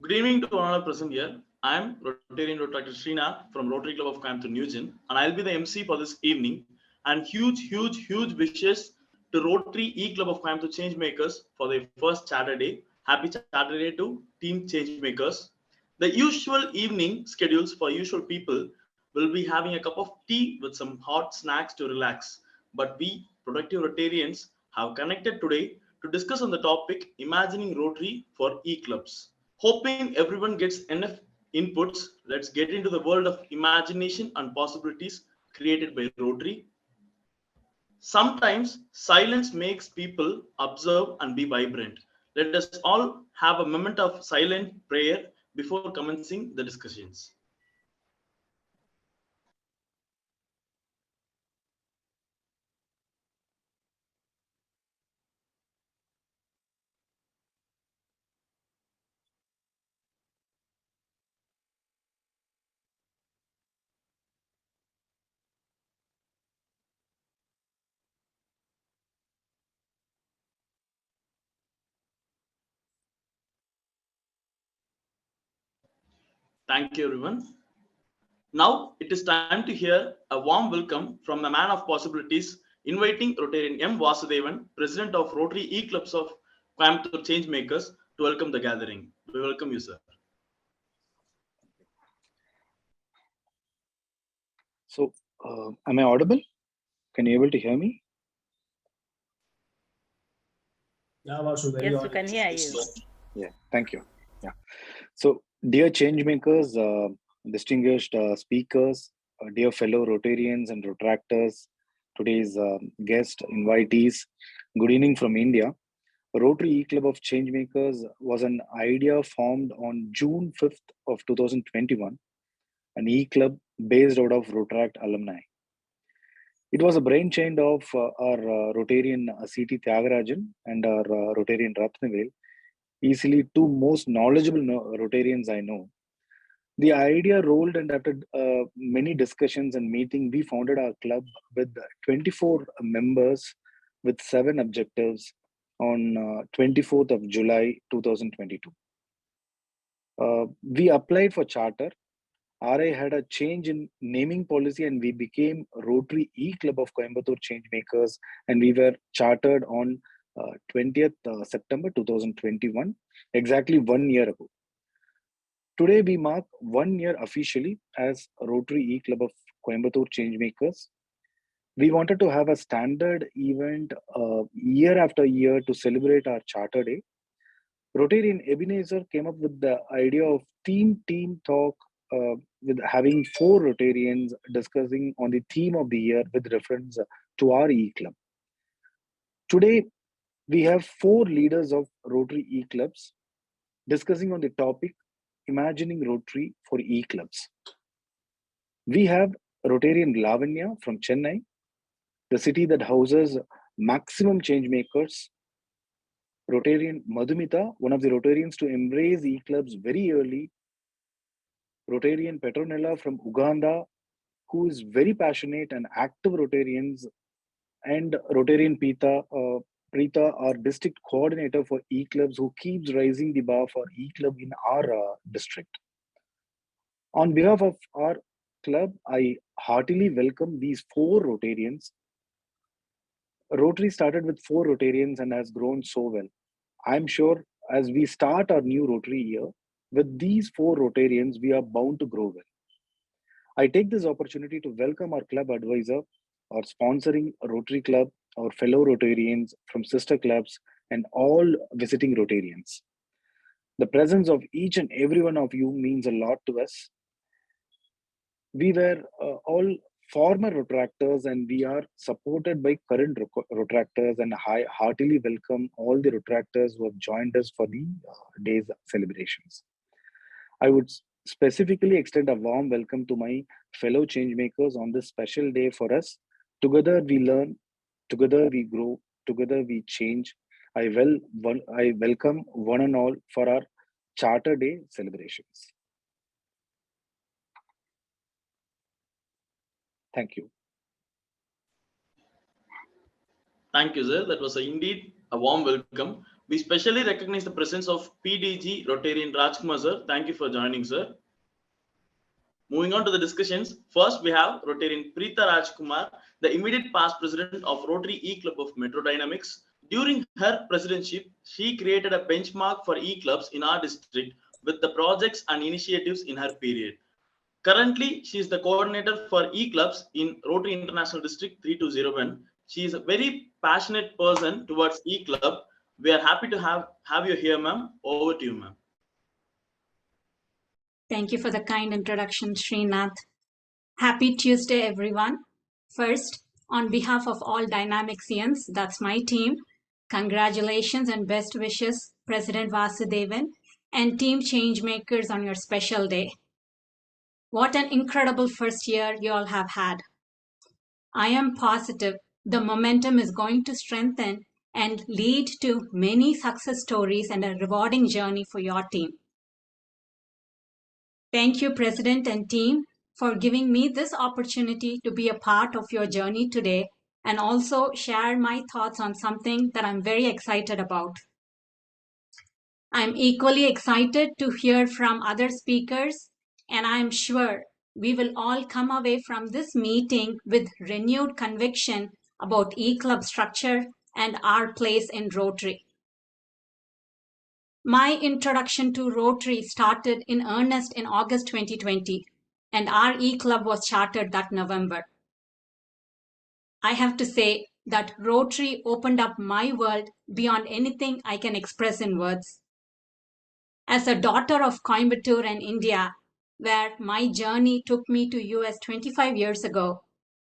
Good evening to all present here. I am Rotary Srina from Rotary Club of Coimbatore Newgen, and I'll be the MC for this evening. And huge wishes to Rotary eClub of Coimbatore Changemakers for their first Saturday. Happy Saturday to Team Changemakers. The usual evening schedules for usual people will be having a cup of tea with some hot snacks to relax. But we, productive Rotarians, have connected today to discuss on the topic Imagining Rotary for eClubs. Hoping everyone gets enough inputs, let's get into the world of imagination and possibilities created by Rotary. Sometimes silence makes people observe and be vibrant. Let us all have a moment of silent prayer before commencing the discussions. Thank you, everyone. Now it is time to hear a warm welcome from the man of possibilities, inviting Rotarian M. Vasudevan, President of Rotary eClubs of Coimbatore Changemakers, to welcome the gathering. We welcome you, sir. So, am I audible? Can you able to hear me? Yeah, Vasu, very Yes, we can hear you. Yeah, thank you. Yeah. So, dear changemakers, distinguished speakers, dear fellow Rotarians and Retractors, today's guest invitees, good evening from India. Rotary E-Club of Changemakers was an idea formed on June 5th of 2021, an E-Club based out of Rotaract alumni. It was a brainchild of our Rotarian C.T. Tyagarajan and our Rotarian Ratnavel, easily two most knowledgeable Rotarians I know. The idea rolled, and after many discussions and meetings, we founded our club with 24 members with 7 objectives on 24th of July 2022. We applied for charter. RI had a change in naming policy and we became Rotary E-Club of Coimbatore Changemakers, and we were chartered on 20th September 2021, exactly 1 year ago. Today we mark 1 year officially as Rotary E-Club of Coimbatore Changemakers. We wanted to have a standard event year after year to celebrate our charter day. Rotarian Ebenezer came up with the idea of team talk, with having 4 Rotarians discussing on the theme of the year with reference to our E-Club. Today, we have 4 leaders of Rotary E-Clubs discussing on the topic Imagining Rotary for E-Clubs. We have Rotarian Lavanya from Chennai, the city that houses maximum change makers. Rotarian Madhumitha, one of the Rotarians to embrace E-Clubs very early. Rtn.Petronella from Uganda, who is very passionate and active Rotarians, and Rtn.Preetha, our district coordinator for E-Clubs, who keeps raising the bar for E-Club in our district. On behalf of our club, I heartily welcome these 4 Rotarians. Rotary started with 4 Rotarians and has grown so well. I'm sure as we start our new Rotary year, with these 4 Rotarians, we are bound to grow well. I take this opportunity to welcome our club advisor, our sponsoring Rotary Club, our fellow Rotarians from sister clubs, and all visiting Rotarians. The presence of each and every one of you means a lot to us. We were all former Retractors and we are supported by current Retractors, and I heartily welcome all the Retractors who have joined us for the day's celebrations. I would specifically extend a warm welcome to my fellow changemakers on this special day for us. Together we learn, together we grow, together we change. I welcome one and all for our Charter Day celebrations. Thank you. Thank you, sir. That was indeed a warm welcome. We specially recognize the presence of PDG Rotarian Rajkumar sir. Thank you for joining, sir. Moving on to the discussions, first we have Rotarian.Preetha Rotkumar, the immediate past president of Rotary eClub of MetroDynamix. During her presidency, she created a benchmark for eClubs in our district with the projects and initiatives in her period. Currently, she is the coordinator for eClubs in Rotary International District 3201. She is a very passionate person towards eClub. We are happy to have you here, ma'am. Over to you, ma'am. Thank you for the kind introduction, Srinath. Happy Tuesday, everyone. First, on behalf of all Dynamixians, that's my team, congratulations and best wishes, President Vasudevan and Team Changemakers on your special day. What an incredible first year you all have had. I am positive the momentum is going to strengthen and lead to many success stories and a rewarding journey for your team. Thank you, President and team, for giving me this opportunity to be a part of your journey today and also share my thoughts on something that I'm very excited about. I'm equally excited to hear from other speakers, and I'm sure we will all come away from this meeting with renewed conviction about eClub structure and our place in Rotary. My introduction to Rotary started in earnest in August 2020, and our eClub was chartered that November. I have to say that Rotary opened up my world beyond anything I can express in words. As a daughter of Coimbatore and India, where my journey took me to US 25 years ago,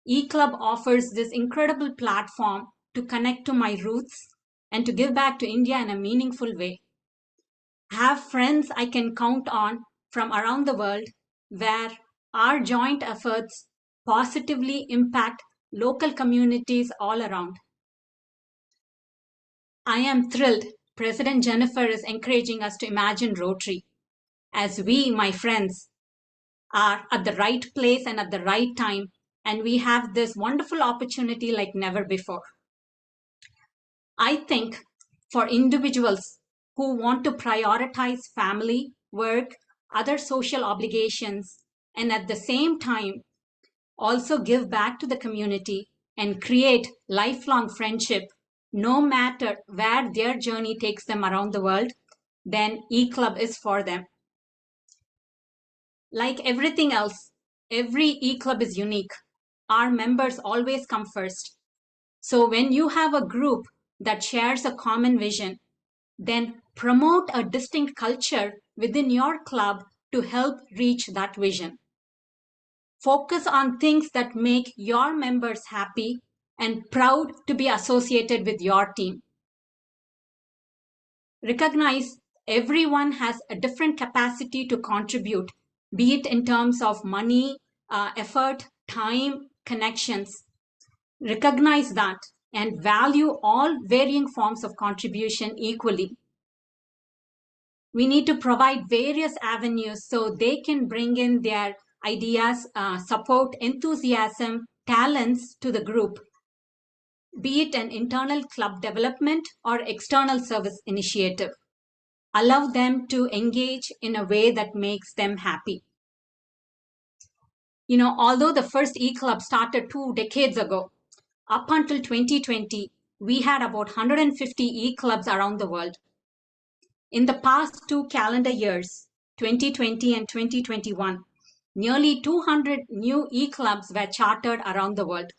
eClub offers this incredible platform to connect to my roots and to give back to India in a meaningful way. Have friends I can count on from around the world where our joint efforts positively impact local communities all around. I am thrilled President Jennifer is encouraging us to imagine Rotary, as we, my friends, are at the right place and at the right time, and we have this wonderful opportunity like never before. I think for individuals who want to prioritize family, work, other social obligations, and at the same time also give back to the community and create lifelong friendship, no matter where their journey takes them around the world, then eClub is for them. Like everything else, every eClub is unique. Our members always come first. So when you have a group that shares a common vision, then promote a distinct culture within your club to help reach that vision. Focus on things that make your members happy and proud to be associated with your team. Recognize everyone has a different capacity to contribute, be it in terms of money, effort, time, connections. Recognize that and value all varying forms of contribution equally. We need to provide various avenues so they can bring in their ideas, support, enthusiasm, talents to the group, be it an internal club development or external service initiative. Allow them to engage in a way that makes them happy. Although the first eClub started 2 decades ago, up until 2020, we had about 150 eClubs around the world. In the past 2 calendar years, 2020 and 2021, nearly 200 new eClubs were chartered around the world.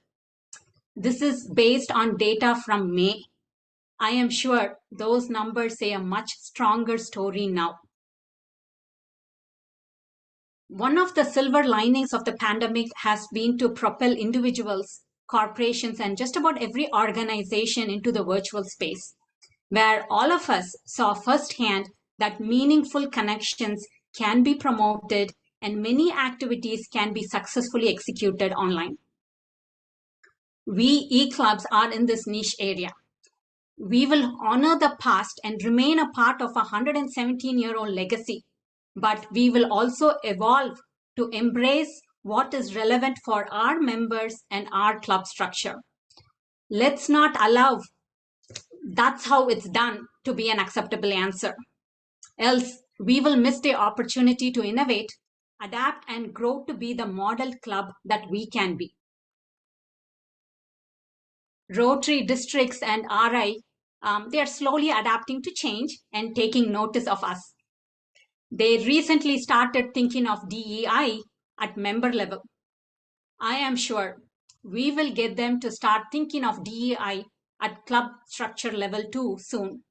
This is based on data from May. I am sure those numbers say a much stronger story now. One of the silver linings of the pandemic has been to propel individuals, corporations, and just about every organization into the virtual space, where all of us saw firsthand that meaningful connections can be promoted and many activities can be successfully executed online. We eClubs are in this niche area. We will honor the past and remain a part of a 117-year-old legacy, but we will also evolve to embrace what is relevant for our members and our club structure. Let's not allow "that's how it's done" to be an acceptable answer. Else, we will miss the opportunity to innovate, adapt, and grow to be the model club that we can be. Rotary districts and RI, they are slowly adapting to change and taking notice of us. They recently started thinking of DEI at member level. I am sure we will get them to start thinking of DEI at club structure level too soon.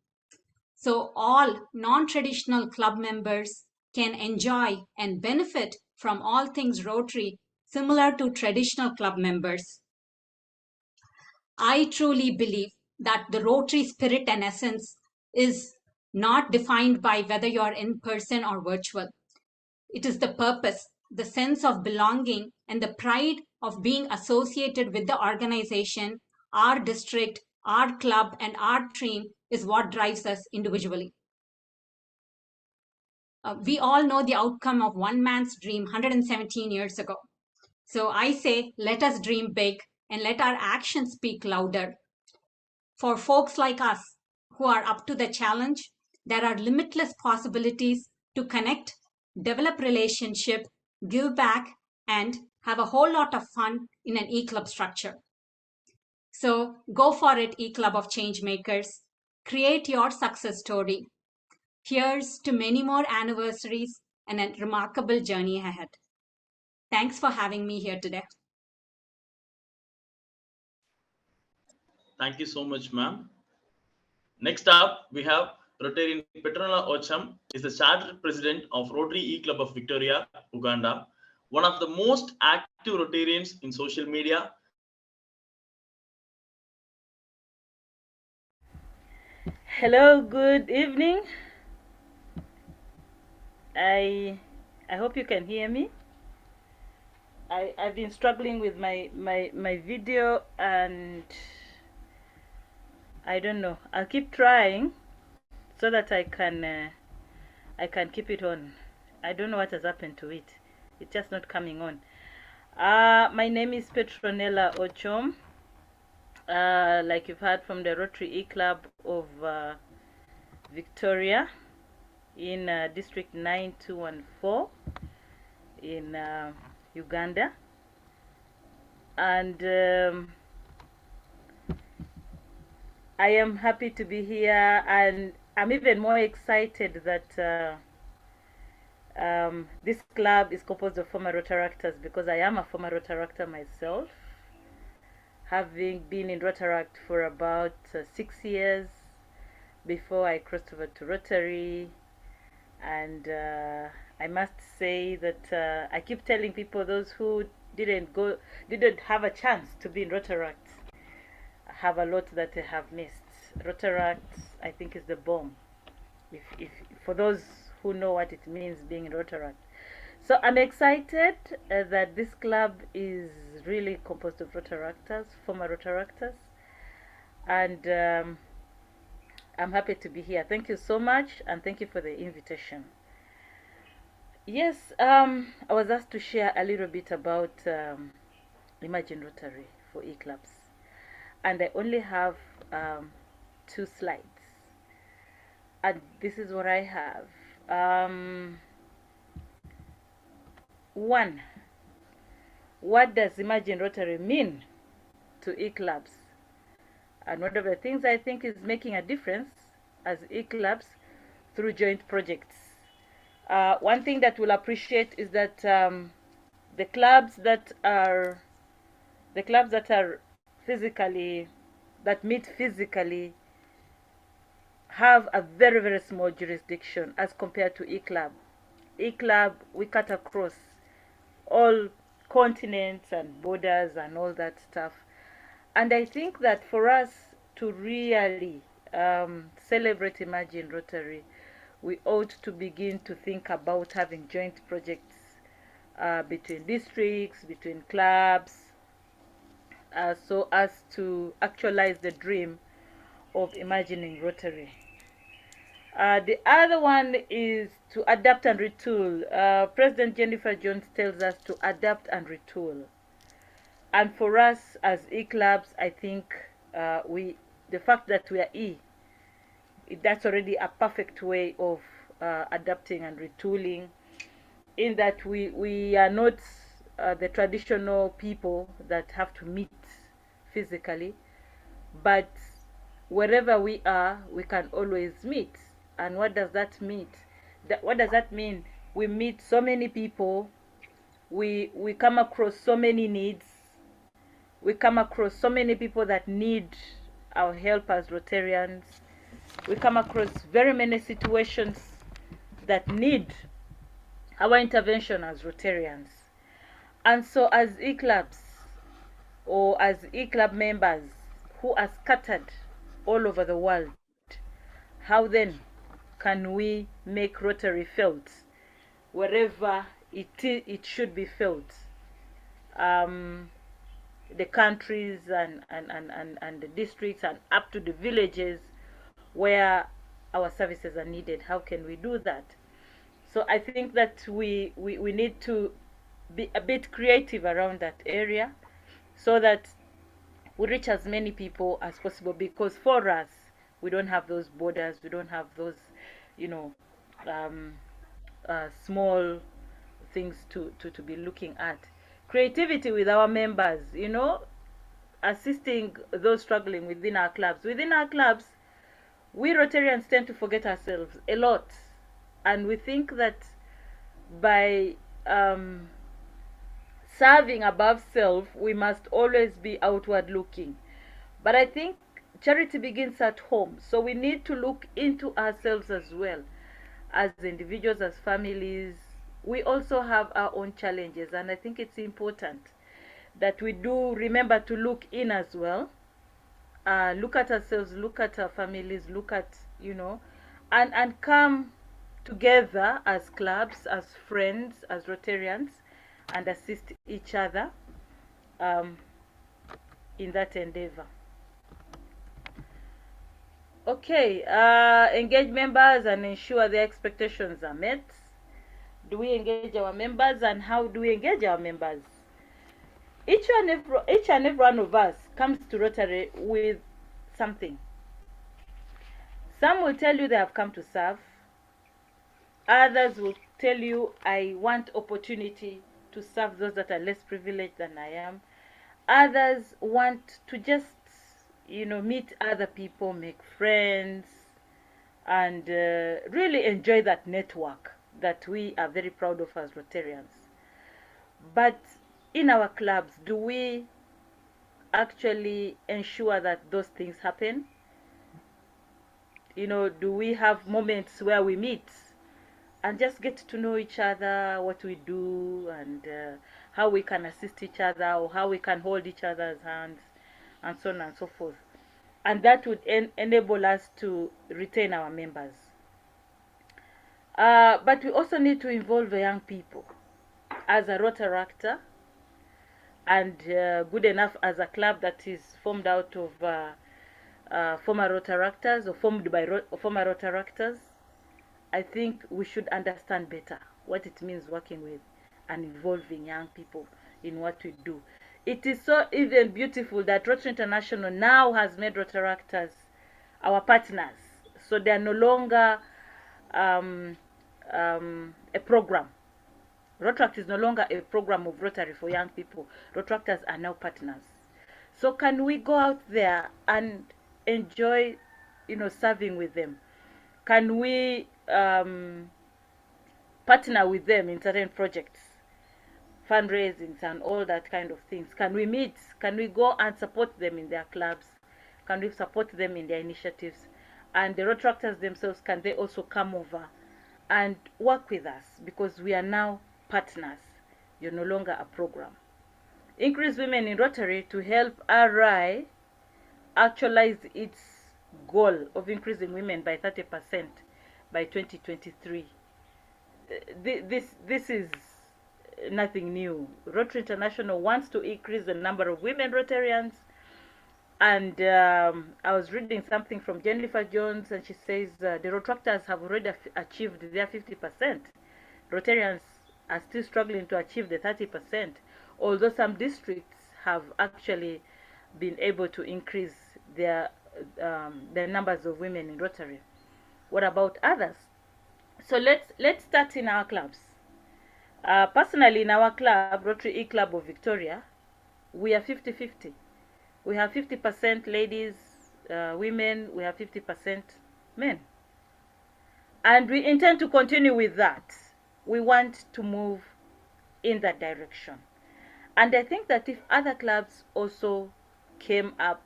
So all non-traditional club members can enjoy and benefit from all things Rotary similar to traditional club members. I truly believe that the Rotary spirit and essence is not defined by whether you're in person or virtual. It is the purpose, the sense of belonging, and the pride of being associated with the organization, our district, our club, and our team is what drives us individually. We all know the outcome of one man's dream 117 years ago. So I say, let us dream big and let our actions speak louder. For folks like us who are up to the challenge, there are limitless possibilities to connect, develop relationship, give back, and have a whole lot of fun in an eClub structure. So go for it, eClub of Changemakers. Create your success story. Here's to many more anniversaries and a remarkable journey ahead. Thanks for having me here today. Thank you so much, ma'am. Next up, we have Rtn.Petronella Ocham is the chartered president of Rotary eClub of Victoria, Uganda, one of the most active Rotarians in social media. Hello, good evening. I hope you can hear me. I've been struggling with my video, and I don't know. I'll keep trying so that I can keep it on. I don't know what has happened to it. It's just not coming on. My name is Petronella Ochom. Like you've heard from the Rotary eClub of Victoria in District 9214 in Uganda, and I am happy to be here, and I'm even more excited that this club is composed of former Rotaractors, because I am a former Rotaractor myself, having been in Rotaract for about 6 years before I crossed over to Rotary. And I must say that I keep telling people, those who didn't have a chance to be in Rotaract, have a lot that they have missed. Rotaract, I think, is the bomb. If for those who know what it means being in Rotaract. So I'm excited that this club is really composed of Rotaractors, former Rotaractors, and I'm happy to be here. Thank you so much, and thank you for the invitation. Yes, I was asked to share a little bit about Imagine Rotary for eClubs, and I only have 2 slides, and this is what I have. 1. What does Imagine Rotary mean to eClubs? And one of the things I think is making a difference as eClubs through joint projects. One thing that we'll appreciate is that the clubs that physically, that meet physically, have a very, very small jurisdiction as compared to eClub. eClub, we cut across all continents and borders and all that stuff. And I think that for us to really celebrate Imagine Rotary, we ought to begin to think about having joint projects between districts, between clubs, so as to actualize the dream of imagining Rotary. The other one is to adapt and retool. President Jennifer Jones tells us to adapt and retool. And for us as eClubs, I think the fact that we are E that's already a perfect way of adapting and retooling, in that we are not the traditional people that have to meet physically, but wherever we are, we can always meet. And what does that mean? What does that mean? We meet so many people, we come across so many needs, we come across so many people that need our help as Rotarians. We come across very many situations that need our intervention as Rotarians. And so as eClubs, or as eClub members who are scattered all over the world, how then can we make Rotary felt wherever it should be felt? The countries and the districts, and up to the villages where our services are needed. How can we do that? So I think that we need to be a bit creative around that area, so that we reach as many people as possible, because for us, we don't have those borders, we don't have those, you know, small things to be looking at. Creativity with our members, you know, assisting those struggling within our clubs. Within our clubs, we Rotarians tend to forget ourselves a lot, and we think that by serving above self, we must always be outward looking. But I think charity begins at home, so we need to look into ourselves as well. As individuals, as families, we also have our own challenges, and I think it's important that we do remember to look in as well. Look at ourselves, look at our families, look at, you know, and come together as clubs, as friends, as Rotarians, and assist each other in that endeavor. Okay, engage members and ensure their expectations are met. Do we engage our members, and how do we engage our members? Each and every one of us comes to Rotary with something. Some will tell you they have come to serve. Others will tell you, I want opportunity to serve those that are less privileged than I am. Others want to just, you know, meet other people, make friends, and really enjoy that network that we are very proud of as Rotarians. But in our clubs, do we actually ensure that those things happen? You know, do we have moments where we meet and just get to know each other, what we do, and how we can assist each other, or how we can hold each other's hands, and so on and so forth? And that would enable us to retain our members. But we also need to involve the young people. As a Rotaractor, and good enough as a club that is formed out of former Rotaractors, or formed by former Rotaractors, I think we should understand better what it means working with and involving young people in what we do. It is so even beautiful that Rotary International now has made Rotaractors our partners. So they are no longer a program. Rotaract is no longer a program of Rotary for young people. Rotaractors are now partners. So can we go out there and enjoy, you know, serving with them? Can we partner with them in certain projects, fundraisings, and all that kind of things? Can we meet? Can we go and support them in their clubs? Can we support them in their initiatives? And the Rotaractors themselves, can they also come over and work with us? Because we are now partners. You're no longer a program. Increase women in Rotary to help RI actualize its goal of increasing women by 30% by 2023. This is nothing new. Rotary International wants to increase the number of women Rotarians. And I was reading something from Jennifer Jones, and she says the Rotaractors have already achieved their 50%. Rotarians are still struggling to achieve the 30%, although some districts have actually been able to increase their the numbers of women in Rotary. What about others? So let's start in our clubs. Personally, in our club, Rotary eClub of Victoria, we are 50-50. We have 50% ladies, women, we have 50% men. And we intend to continue with that. We want to move in that direction. And I think that if other clubs also came up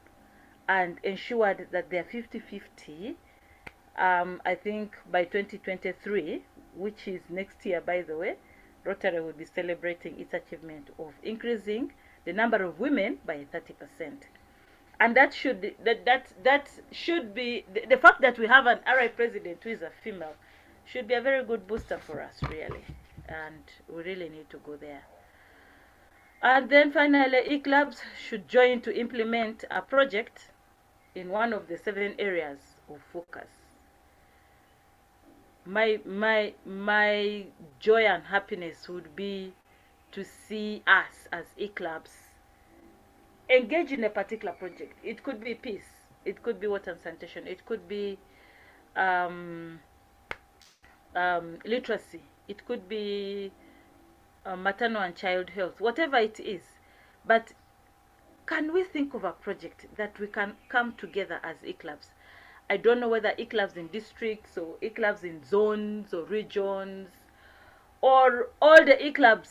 and ensured that they're 50-50, I think by 2023, which is next year, by the way, Rotary will be celebrating its achievement of increasing the number of women by 30%. And that should be, that should be the fact that we have an RI president who is a female should be a very good booster for us, really. And we really need to go there. And then finally, eClubs should join to implement a project in one of the 7 areas of focus. My joy and happiness would be to see us as eClubs engage in a particular project. It could be peace, it could be water and sanitation, it could be literacy, it could be maternal and child health, whatever it is. But can we think of a project that we can come together as eClubs? I don't know whether eClubs in districts or eClubs in zones or regions, or all the eClubs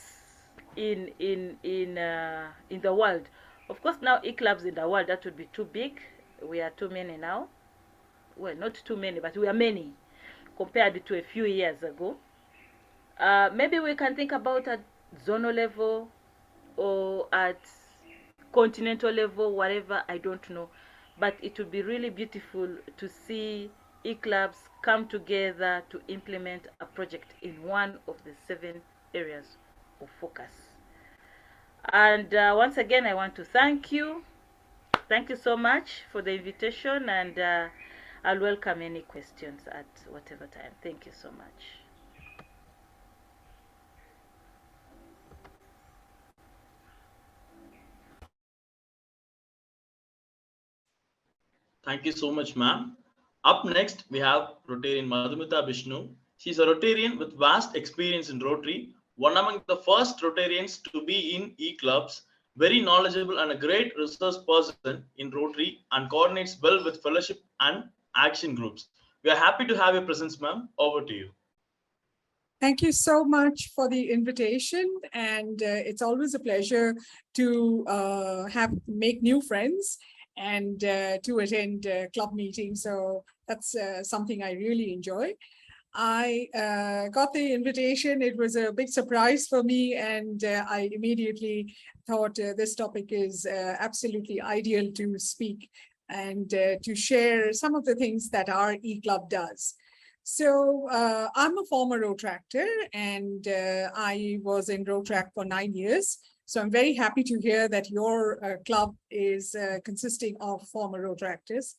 in the world. Of course, now eClubs in the world, that would be too big. We are too many now. Well, not too many, but we are many compared to a few years ago. Maybe we can think about at zonal level or at continental level, whatever, I don't know. But it would be really beautiful to see eClubs come together to implement a project in one of the 7 areas of focus. And once again, I want to thank you. Thank you so much for the invitation, and I'll welcome any questions at whatever time. Thank you so much. Thank you so much, ma'am. Up next, we have Rotarian Madhumitha Bishnu. She's a Rotarian with vast experience in Rotary, one among the first Rotarians to be in eClubs, very knowledgeable and a great resource person in Rotary, and coordinates well with fellowship and action groups. We are happy to have your presence, ma'am. Over to you. Thank you so much for the invitation, and it's always a pleasure to make new friends and to attend club meetings. So that's something I really enjoy. I got the invitation. It was a big surprise for me, and I immediately thought this topic is absolutely ideal to speak and to share some of the things that our eClub does. So I'm a former Rotractor, and I was in Rotract for 9 years. So I'm very happy to hear that your club is consisting of former Rotractors.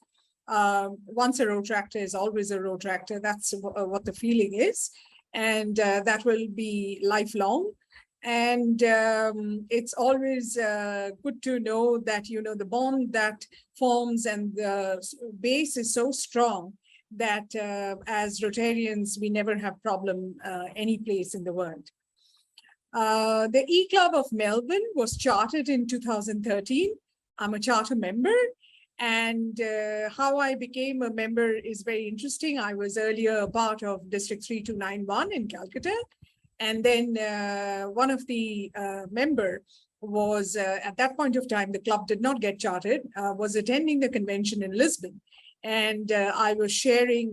Once a Rotractor is always a Rotractor. That's what the feeling is. And that will be lifelong. And it's always good to know that, you know, the bond that forms and the base is so strong that as Rotarians, we never have problem any place in the world. The eClub of Melbourne was chartered in 2013. I'm a charter member, and how I became a member is very interesting. I was earlier a part of District 3291 in Calcutta, and then one of the member was, at that point of time, the club did not get chartered, was attending the convention in Lisbon. And I was sharing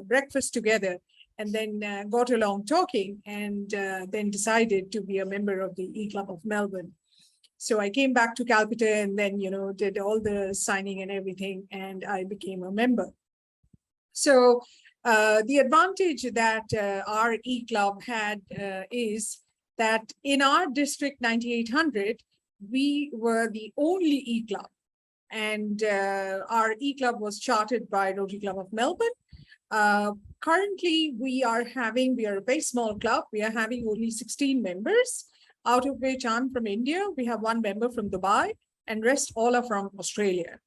breakfast together, and then got along talking, and then decided to be a member of the eClub of Melbourne. So I came back to Calcutta and then, you know, did all the signing and everything, and I became a member. So the advantage that our eClub had is that in our district 9800, we were the only eClub. And our eClub was chartered by Rotary Club of Melbourne. Currently, we are a very small club. We are having only 16 members, out of which I'm from India. We have 1 member from Dubai, and rest all are from Australia,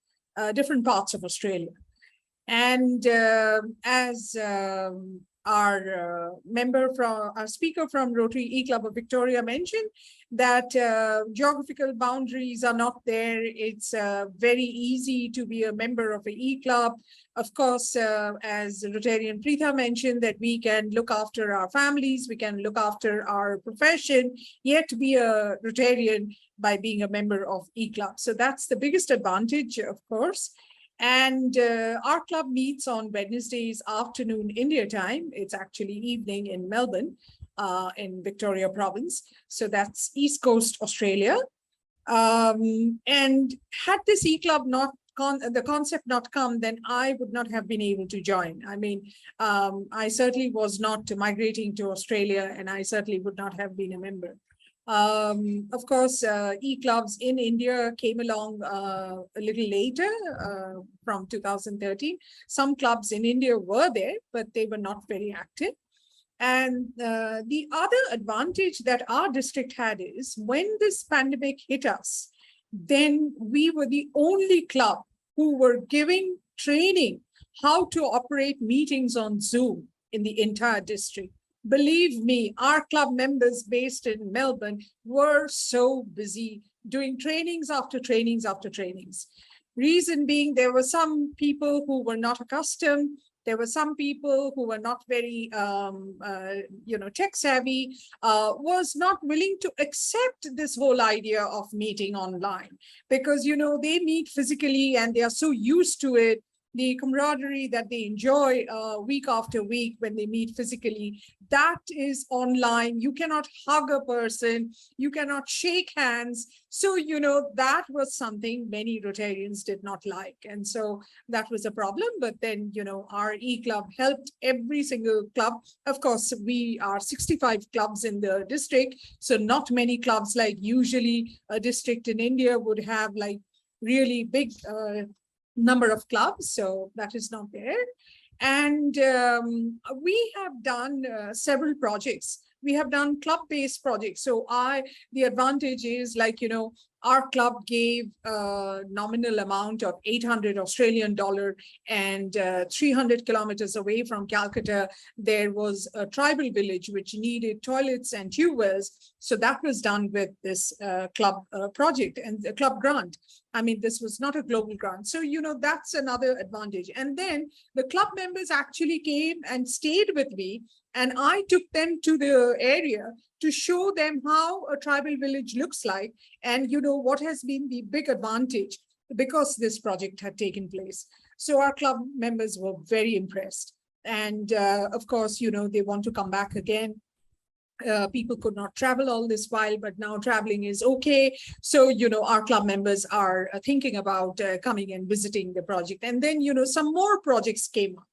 different parts of Australia. And as our speaker from Rotary eClub of Victoria mentioned, that geographical boundaries are not there. It's very easy to be a member of an eClub. Of course, as Rtn.Preetha mentioned, that we can look after our families, we can look after our profession, yet be a Rotarian by being a member of eClub. So that's the biggest advantage, of course. And our club meets on Wednesdays afternoon India time. It's actually evening in Melbourne, in Victoria province. So that's East Coast Australia. And had this eClub not the concept not come, then I would not have been able to join. I mean, I certainly was not migrating to Australia, and I certainly would not have been a member. Of course, eClubs in India came along a little later, from 2013. Some clubs in India were there, but they were not very active. And the other advantage that our district had is when this pandemic hit us, then we were the only club who were giving training how to operate meetings on Zoom in the entire district. Believe me, our club members based in Melbourne were so busy doing trainings after trainings after trainings. Reason being, there were some people who were not accustomed. There were some people who were not very, tech savvy, was not willing to accept this whole idea of meeting online because, they meet physically and they are so used to it. The camaraderie that they enjoy week after week when they meet physically, that is online. You cannot hug a person, you cannot shake hands. So, that was something many Rotarians did not like. And so that was a problem. But then, our eClub helped every single club. Of course, we are 65 clubs in the district. So not many clubs, like usually a district in India would have like really big number of clubs, so that is not there. And we have done several projects. We have done club-based projects. So the advantage is like, our club gave a nominal amount of 800 Australian dollar, and 300 kilometers away from Calcutta, there was a tribal village which needed toilets and tube wells. So that was done with this club project and the club grant. I mean, this was not a global grant. So, that's another advantage. And then the club members actually came and stayed with me, and I took them to the area to show them how a tribal village looks like, and what has been the big advantage because this project had taken place. So our club members were very impressed. And of course, they want to come back again. People could not travel all this while, but now traveling is okay. So, our club members are thinking about coming and visiting the project. And then, some more projects came up.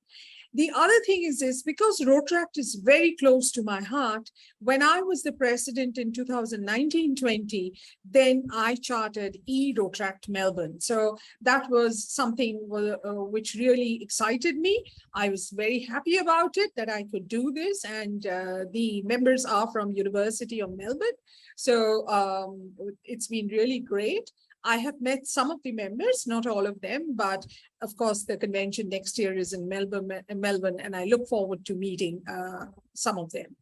The other thing is this, because Rotaract is very close to my heart, when I was the president in 2019-20, then I chartered eRotaract Melbourne. So that was something which really excited me. I was very happy about it, that I could do this. And the members are from University of Melbourne. So it's been really great. I have met some of the members, not all of them, but of course the convention next year is in Melbourne, and I look forward to meeting some of them.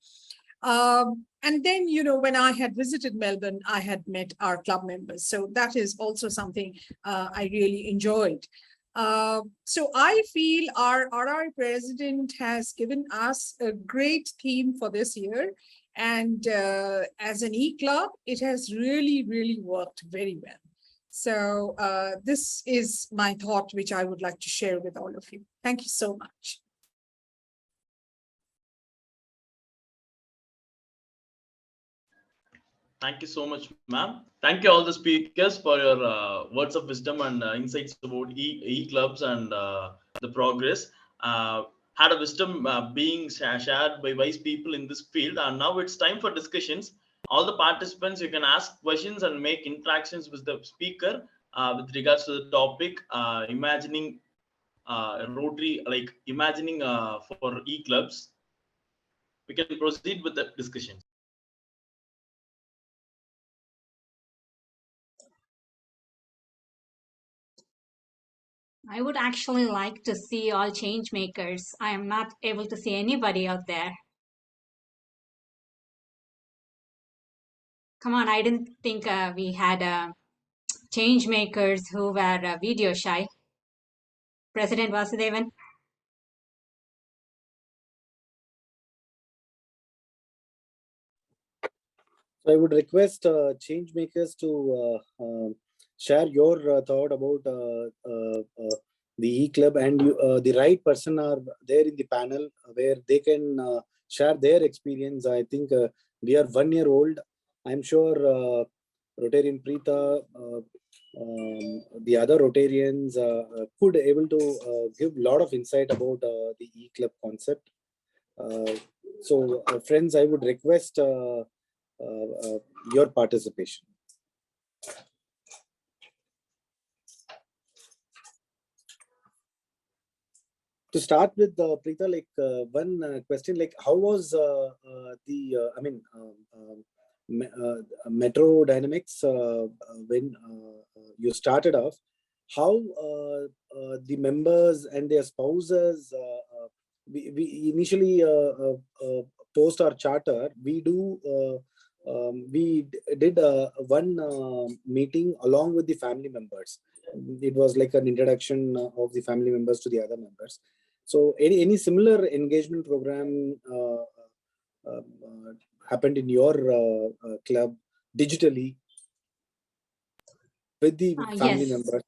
And then, when I had visited Melbourne, I had met our club members. So that is also something I really enjoyed. So I feel our RI president has given us a great theme for this year. And as an eClub, it has really, really worked very well. So this is my thought, which I would like to share with all of you. Thank you so much. Thank you so much, ma'am. Thank you all the speakers for your words of wisdom and insights about eClubs and the progress. Had a wisdom being shared by wise people in this field, and now it's time for discussions. All the participants, you can ask questions and make interactions with the speaker with regards to the topic, imagining Rotary, like imagining for eClubs. We can proceed with the discussion. I would actually like to see all change makers. I am not able to see anybody out there. Come on, I didn't think we had change makers who were video shy. President Vasudevan. So I would request change makers to share your thought about the eClub, and the right person are there in the panel where they can share their experience. I think we are 1 year old. I'm sure Rotarian.Preetha, the other Rotarians could able to give a lot of insight about the eClub concept. So friends, I would request your participation. To start with, Preetha, like one question, like how was MetroDynamix when you started off? How the members and their spouses, we initially post our charter, we did one meeting along with the family members. It was like an introduction of the family members to the other members. So any similar engagement program happened in your club digitally with the family Yes. members?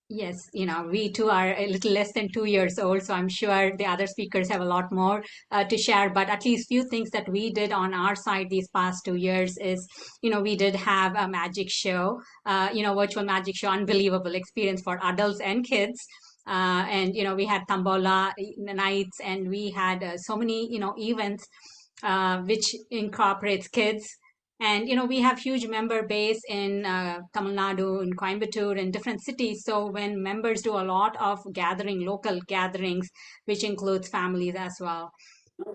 Yes, we too are a little less than 2 years old, so I'm sure the other speakers have a lot more to share. But at least few things that we did on our side these past 2 years is, we did have a magic show, virtual magic show, unbelievable experience for adults and kids. And we had Tambola nights, and we had so many events which incorporates kids. And we have huge member base in Tamil Nadu, in Coimbatore, in different cities. So when members do a lot of local gatherings, which includes families as well.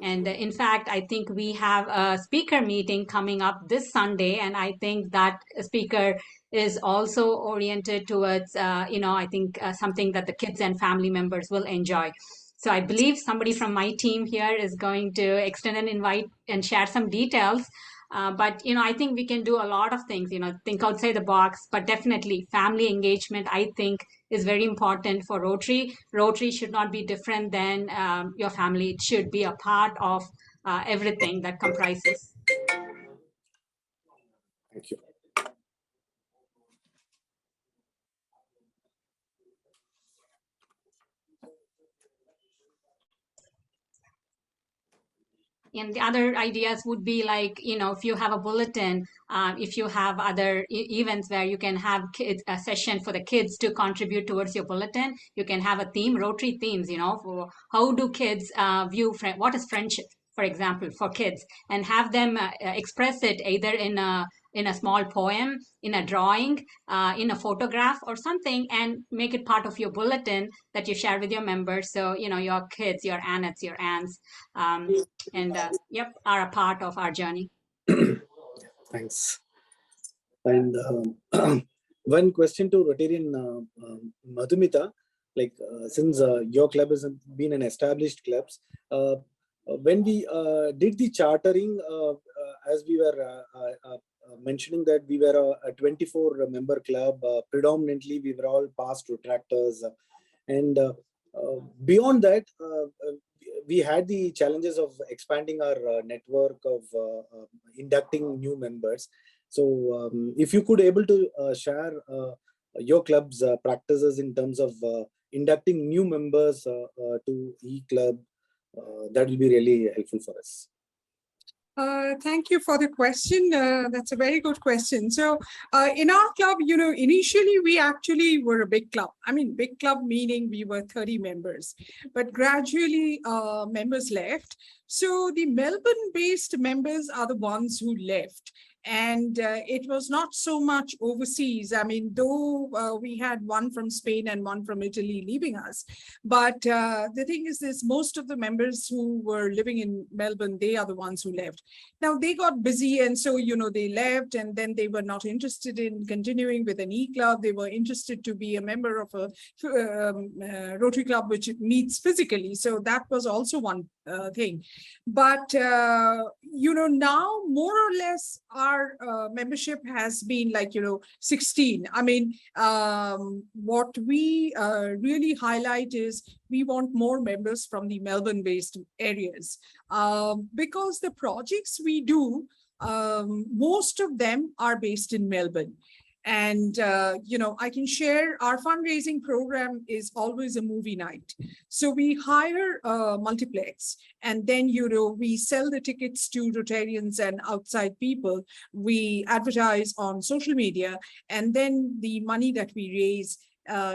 And in fact, I think we have a speaker meeting coming up this Sunday, and I think that speaker is also oriented towards, I think something that the kids and family members will enjoy. So I believe somebody from my team here is going to extend an invite and share some details. But I think we can do a lot of things, think outside the box, but definitely family engagement, I think, is very important for Rotary. Rotary should not be different than your family. It should be a part of everything that comprises. Thank you. And the other ideas would be like, if you have a bulletin, if you have other events where you can have a session for the kids to contribute towards your bulletin, you can have a theme, Rotary themes, for how do kids view, what is friendship, for example, for kids, and have them express it either in a small poem, in a drawing, in a photograph or something, and make it part of your bulletin that you share with your members. So, your kids, your aunts, your aunts, are a part of our journey. Thanks. And one question to Rotarian Madhumitha, like since your club has been an established club, when we did the chartering, as we were mentioning that we were a 24 member club, predominantly we were all past retractors, and beyond that, we had the challenges of expanding our network of inducting new members. So if you could able to share your club's practices in terms of inducting new members to eClub, that will be really helpful for us. Thank you for the question. That's a very good question. So in our club, initially we actually were a big club. I mean, big club meaning we were 30 members, but gradually members left. So the Melbourne-based members are the ones who left. And it was not so much overseas. I mean, though we had one from Spain and one from Italy leaving us. But the thing is this, most of the members who were living in Melbourne, they are the ones who left. Now they got busy, and so, they left, and then they were not interested in continuing with an eClub. They were interested to be a member of a Rotary Club which meets physically. So that was also one thing. But, now more or less our membership has been like, 16. I mean, what we really highlight is we want more members from the Melbourne-based areas, because the projects we do, most of them are based in Melbourne. And, I can share our fundraising program is always a movie night. So we hire a multiplex, and then, we sell the tickets to Rotarians and outside people. We advertise on social media, and then the money that we raise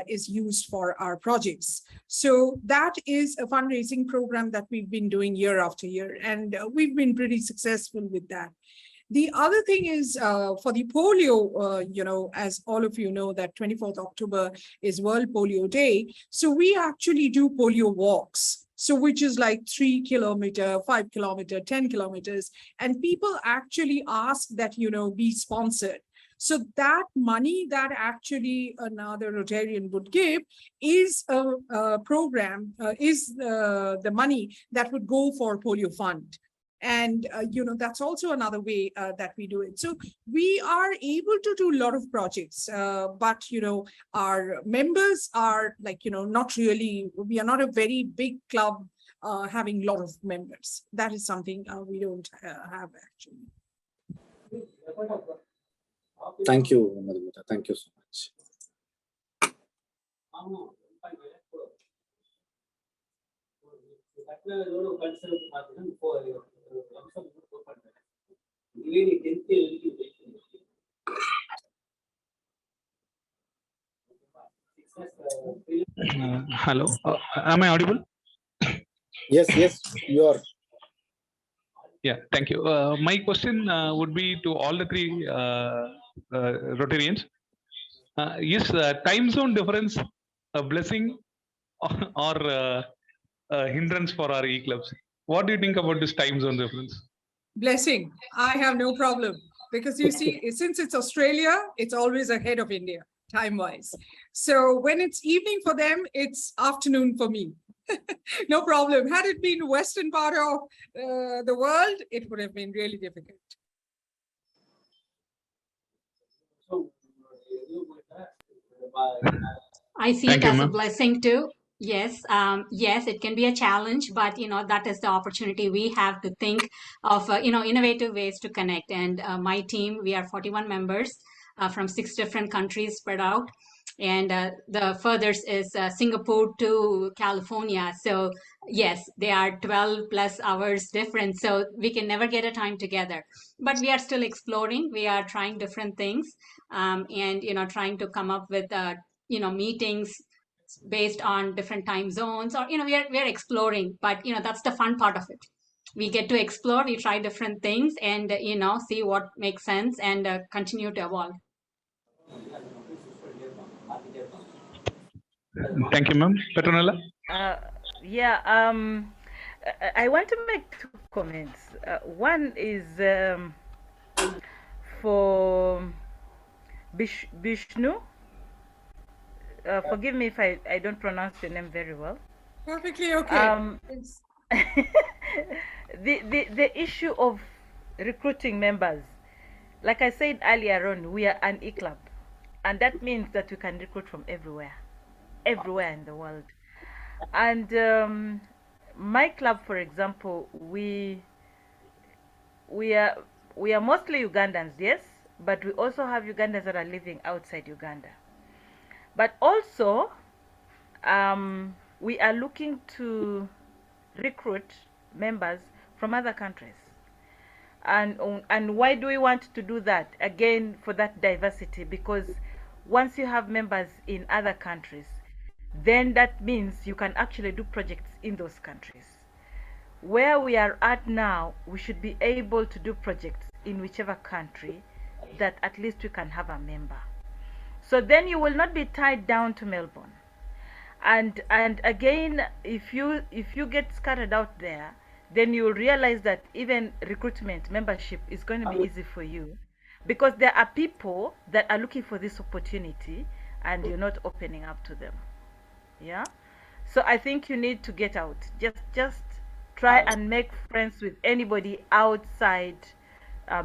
is used for our projects. So that is a fundraising program that we've been doing year after year, and we've been pretty successful with that. The other thing is for the polio, as all of you know, that 24th October is World Polio Day. So we actually do polio walks. So which is like 3 kilometer, 5 kilometer, 10 kilometers. And people actually ask that, be sponsored. So that money that actually another Rotarian would give is a program, is the money that would go for polio fund. And, that's also another way that we do it. So we are able to do a lot of projects, but, our members are like, not really, we are not a very big club having a lot of members. That is something we don't have actually. Thank you, Madhumitha. Thank you so much. Hello, am I audible? Yes, you are. Yeah, thank you. My question would be to all the three Rotarians. Is time zone difference a blessing or a hindrance for our eClubs? What do you think about this time zone difference? Blessing. I have no problem, because you see, since it's Australia, it's always ahead of India time-wise. So when it's evening for them, it's afternoon for me. No problem. Had it been western part of the world, it would have been really difficult. I see it as a blessing too. Yes, yes, it can be a challenge, but that is the opportunity we have to think of innovative ways to connect. And my team, we are 41 members from 6 different countries spread out, and the furthest is Singapore to California. So yes, they are 12 plus hours different, so we can never get a time together. But we are still exploring. We are trying different things, and trying to come up with meetings based on different time zones, or we are exploring. But that's the fun part of it. We get to explore, we try different things, and see what makes sense, and continue to evolve. Thank you, ma'am. Petronella? Yeah, I want to make 2 comments. One is for Bishnu. Forgive me if I don't pronounce your name very well. Perfectly okay. The issue of recruiting members, like I said earlier on, we are an eClub, and that means that we can recruit from everywhere in the world. And my club, for example, we are mostly Ugandans, yes, but we also have Ugandans that are living outside Uganda. But also, we are looking to recruit members from other countries. And why do we want to do that? Again, for that diversity, because once you have members in other countries, then that means you can actually do projects in those countries. Where we are at now, we should be able to do projects in whichever country that at least we can have a member. So then you will not be tied down to Melbourne. And again, if you get scattered out there, then you'll realize that even recruitment, membership is going to be easy for you, because there are people that are looking for this opportunity and you're not opening up to them. Yeah. So I think you need to get out. Just try and make friends with anybody outside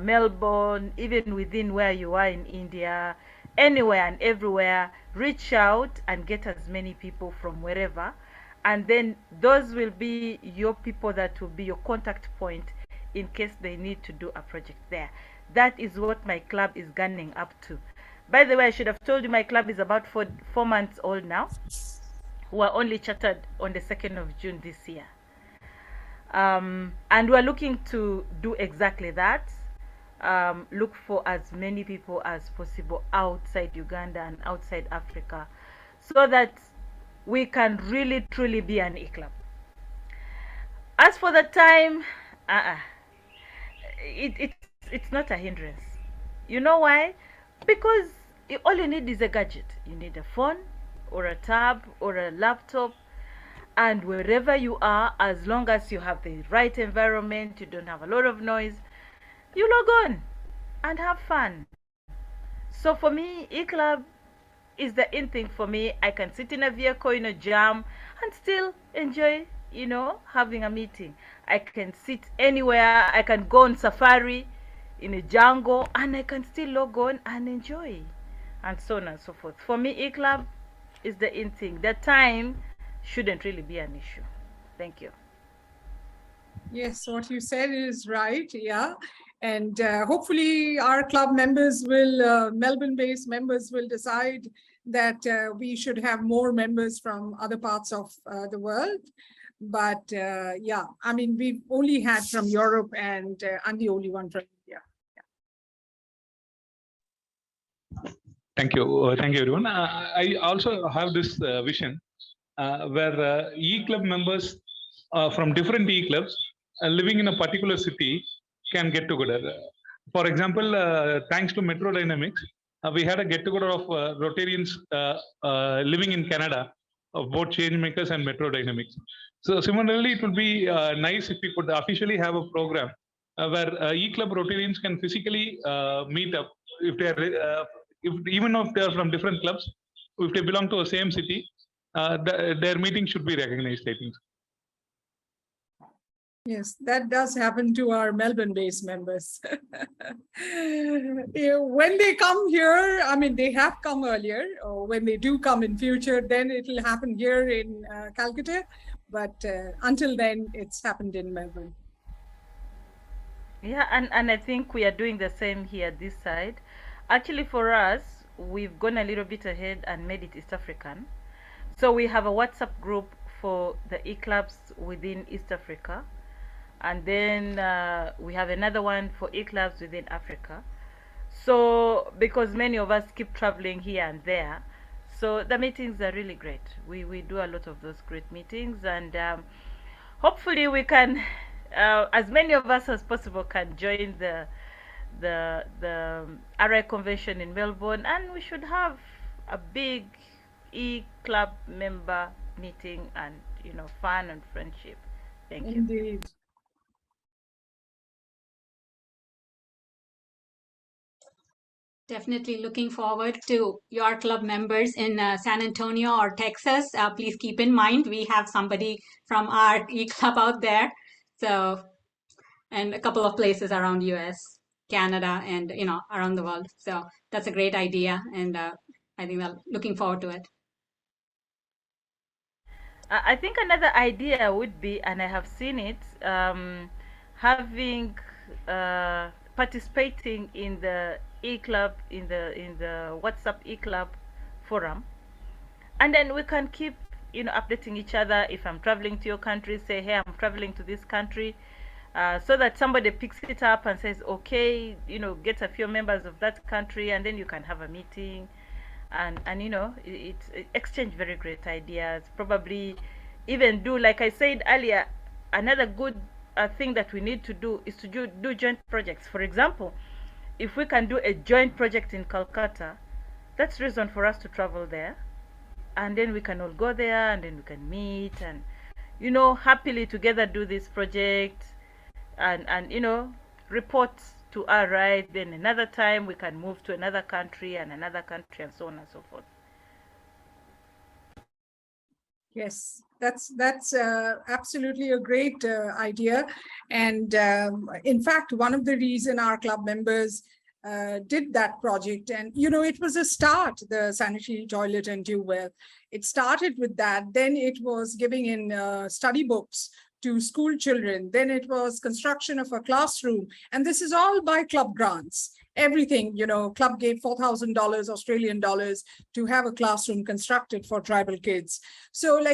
Melbourne, even within where you are in India, anywhere and everywhere. Reach out and get as many people from wherever, and then those will be your people that will be your contact point in case they need to do a project there. That is what my club is gunning up to. By the way, I should have told you my club is about 4 months old now. We're only chartered on the 2nd of June this year. And we're looking to do exactly that. Look for as many people as possible outside Uganda and outside Africa, so that we can really truly be an eClub. As for the time, it's not a hindrance. You know why? Because all you need is a gadget. You need a phone or a tab or a laptop, and wherever you are, as long as you have the right environment, you don't have a lot of noise, you log on and have fun. So for me, eClub is the in thing for me. I can sit in a vehicle in a jam and still enjoy, having a meeting. I can sit anywhere. I can go on safari in a jungle and I can still log on and enjoy, and so on and so forth. For me, eClub is the in thing. The time shouldn't really be an issue. Thank you. Yes, what you said is right. Yeah. And hopefully our club members will, Melbourne-based members will decide that we should have more members from other parts of the world. But yeah, I mean, we've only had from Europe, and I'm the only one from India. Thank you. Thank you, everyone. I also have this vision where eClub members from different eClubs living in a particular city can get together. For example, thanks to MetroDynamix, we had a get together of Rotarians living in Canada, of both Changemakers and MetroDynamix. So similarly, it would be nice if we could officially have a program where eClub Rotarians can physically meet up. If they are, even if they are from different clubs, if they belong to the same city, their meeting should be recognized, I think. Yes, that does happen to our Melbourne-based members. When they come here, I mean, they have come earlier, or when they do come in future, then it will happen here in Calcutta. But until then, it's happened in Melbourne. Yeah, and I think we are doing the same here this side. Actually, for us, we've gone a little bit ahead and made it East African. So we have a WhatsApp group for the eClubs within East Africa. And then we have another one for eClubs within Africa. So because many of us keep traveling here and there, so the meetings are really great. We do a lot of those great meetings, and hopefully we can, as many of us as possible can join the RI convention in Melbourne, and we should have a big eClub member meeting and fun and friendship. Thank you. Indeed. Definitely looking forward to your club members in San Antonio or Texas. Please keep in mind, we have somebody from our eClub out there. So, and a couple of places around US, Canada, and around the world. So that's a great idea, and I think we're looking forward to it. I think another idea would be, and I have seen it, having participating in the eClub, in the WhatsApp eClub forum, and then we can keep updating each other. If I'm traveling to your country, say, hey, I'm traveling to this country, so that somebody picks it up and says, okay, get a few members of that country, and then you can have a meeting, and it's exchange very great ideas. Probably even do, like I said earlier, another good thing that we need to do is to do joint projects. For example, if we can do a joint project in Calcutta, that's reason for us to travel there, and then we can all go there, and then we can meet and happily together do this project and report to our right. Then another time we can move to another country and so on and so forth. Yes, that's absolutely a great idea. And in fact, one of the reason our club members did that project, and it was a start, the sanitary toilet and tube well. It started with that. Then it was giving in study books to school children. Then it was construction of a classroom. And this is all by club grants. Everything, club gave $4,000 Australian dollars to have a classroom constructed for tribal kids. So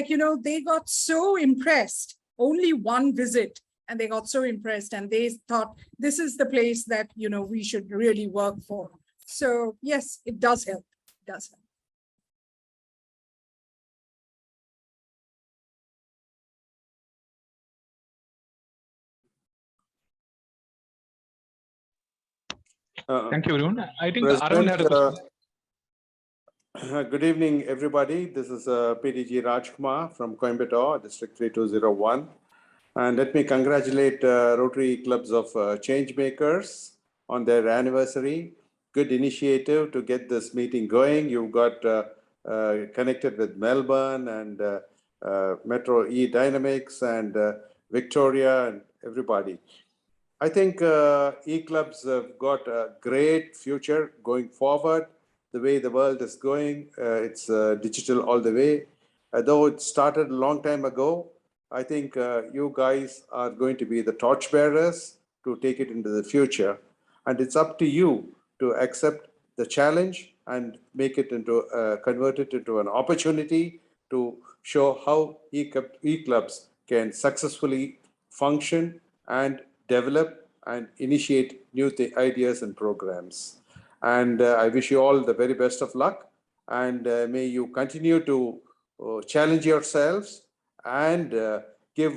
they got so impressed, only one visit, and they got so impressed and they thought this is the place that, we should really work for. So yes, it does help. It does help. Thank you, everyone. I think Arvind had a question. Good evening, everybody. This is PDG Rajkumar from Coimbatore, District 3201. And let me congratulate Rotary Clubs of Changemakers on their anniversary. Good initiative to get this meeting going. You've got connected with Melbourne and MetroDynamix and Victoria and everybody. I think eClubs have got a great future going forward. The way the world is going, it's digital all the way. Though it started a long time ago, I think you guys are going to be the torchbearers to take it into the future. And it's up to you to accept the challenge and make it into, convert it into an opportunity to show how eClubs can successfully function and develop and initiate new ideas and programs. And I wish you all the very best of luck, and may you continue to challenge yourselves and give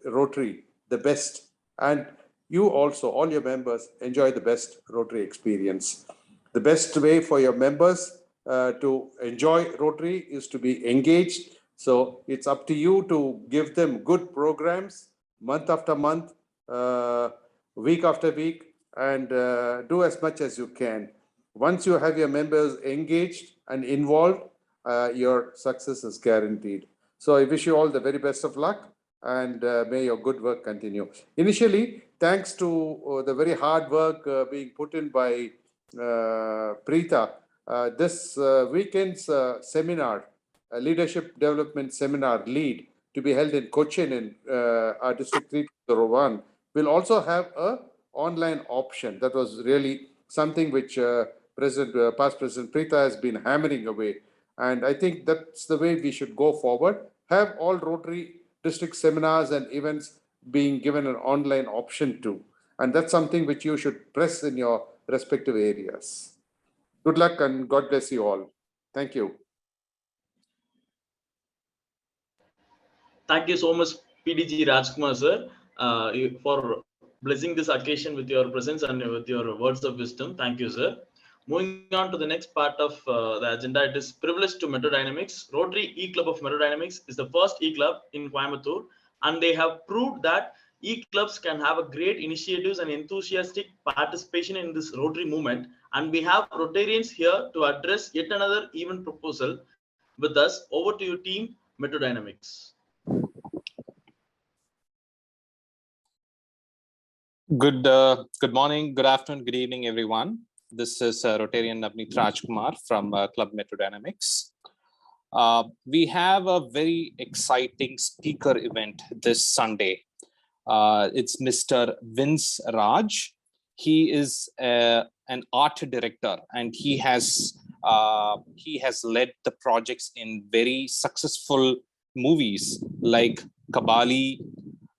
Rotary the best. And you also, all your members, enjoy the best Rotary experience. The best way for your members to enjoy Rotary is to be engaged. So it's up to you to give them good programs month after month, week after week, and do as much as you can. Once you have your members engaged and involved, your success is guaranteed. So I wish you all the very best of luck, and may your good work continue. Initially, thanks to the very hard work being put in by Preetha, this weekend's seminar, leadership development seminar lead, to be held in Cochin in our District 301, will also have a online option. That was really something which past President Preetha has been hammering away. And I think that's the way we should go forward. Have all Rotary district seminars and events being given an online option too. And that's something which you should press in your respective areas. Good luck and God bless you all. Thank you. Thank you so much, PDG Rajkumar sir, for blessing this occasion with your presence and with your words of wisdom. Thank you, sir. Moving on to the next part of the agenda, it is privilege to MetroDynamix. Rotary eClub of MetroDynamix is the first eClub in Coimbatore, and they have proved that eClubs can have a great initiatives and enthusiastic participation in this Rotary movement. And we have Rotarians here to address yet another event proposal with us. Over to you, team MetroDynamix. Good morning, good afternoon, good evening, everyone. This is Rotarian Navneet Rajkumar from Club MetroDynamix. We have a very exciting speaker event this Sunday. It's Mr. Vince Raj. He is an art director, and he has led the projects in very successful movies like Kabali,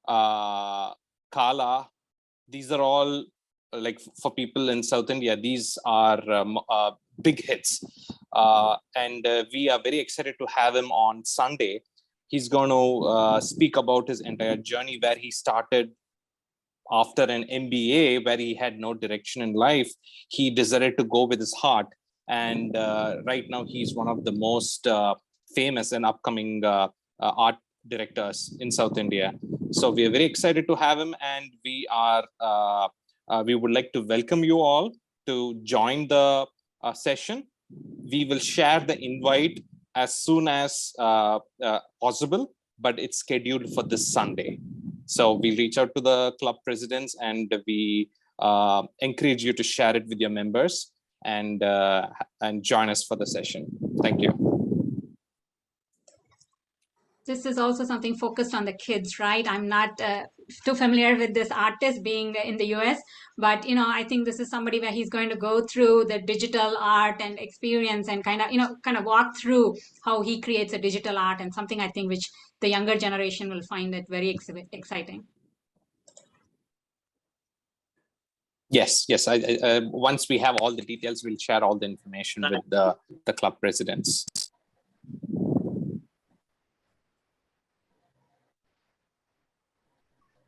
Kala. These are all, like, for people in South India, these are big hits. And we are very excited to have him on Sunday. He's going to speak about his entire journey, where he started after an MBA, where he had no direction in life. He decided to go with his heart. And right now, he's one of the most famous and upcoming art directors in South India. So we are very excited to have him, and we would like to welcome you all to join the session. We will share the invite as soon as possible, but it's scheduled for this Sunday. So we'll reach out to the club presidents, and we encourage you to share it with your members and join us for the session. Thank you. This is also something focused on the kids, right? I'm not too familiar with this artist being in the US, but I think this is somebody where he's going to go through the digital art and experience and kind of walk through how he creates a digital art, and something I think which the younger generation will find it very exciting. Yes. Once we have all the details, we'll share all the information with the club presidents.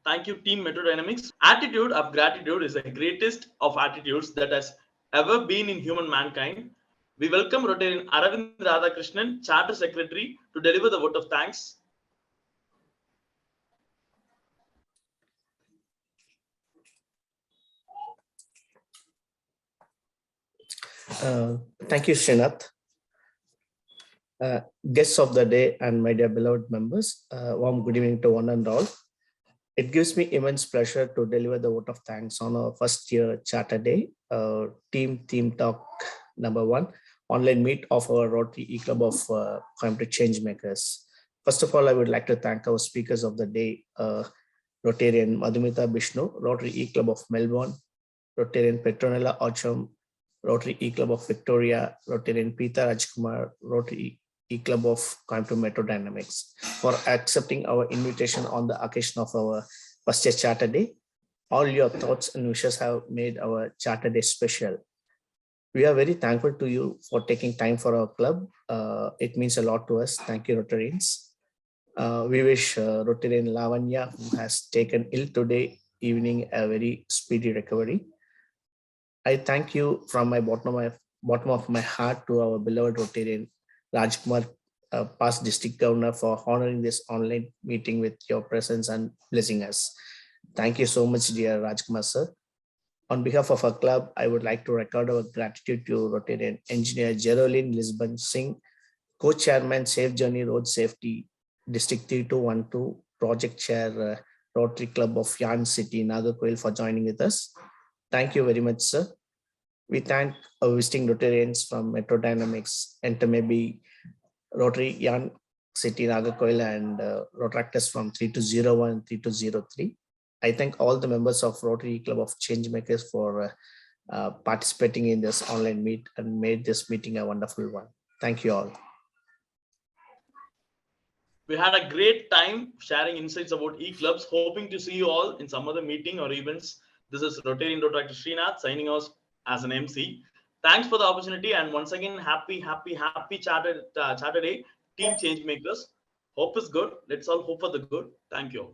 Thank you, Team MetroDynamix. Attitude of gratitude is the greatest of attitudes that has ever been in human mankind. We welcome Rotarian Aravind Radhakrishnan, Charter Secretary, to deliver the vote of thanks. Thank you, Srinath. Guests of the day and my dear beloved members, warm good evening to one and all. It gives me immense pleasure to deliver the vote of thanks on our first year Charter Day, Team Talk #1, online meet of our Rotary eClub of Coimbatore Changemakers. First of all, I would like to thank our speakers of the day, Rotarian Madhumitha Bishnu, Rotary eClub of Melbourne, Rtn.Petronella, Rotary eClub of Victoria, Rtn.Preetha Rotary, Rotary eClub of Coimbatore MetroDynamix, for accepting our invitation on the occasion of our first year Charter Day. All your thoughts and wishes have made our Charter Day special. We are very thankful to you for taking time for our club. It means a lot to us. Thank you, Rotarians. We wish Rotarian Lavanya, who has taken ill today evening, a very speedy recovery. I thank you from my bottom of my heart to our beloved Rotarian Rajkumar, past district governor, for honoring this online meeting with your presence and blessing us. Thank you so much, dear Rajkumar sir. On behalf of our club, I would like to record our gratitude to Rotarian Engineer Geraldine Lisbon Singh, Co-Chairman Safe Journey Road Safety, District 3212, Project Chair, Rotary Club of Yan City, Nagarkoil, for joining with us. Thank you very much, sir. We thank our visiting Rotarians from MetroDynamix, maybe Rotary Yan City, Nagarkoil, and Rotaractors from 3201, 3203. I thank all the members of Rotary Club of Changemakers for participating in this online meet and made this meeting a wonderful one. Thank you all. We had a great time sharing insights about eClubs. Hoping to see you all in some other meeting or events. This is Rotarian Dr. Srinath signing off as an MC. Thanks for the opportunity, and once again, happy Charter Day, Team Changemakers. Hope is good. Let's all hope for the good. Thank you.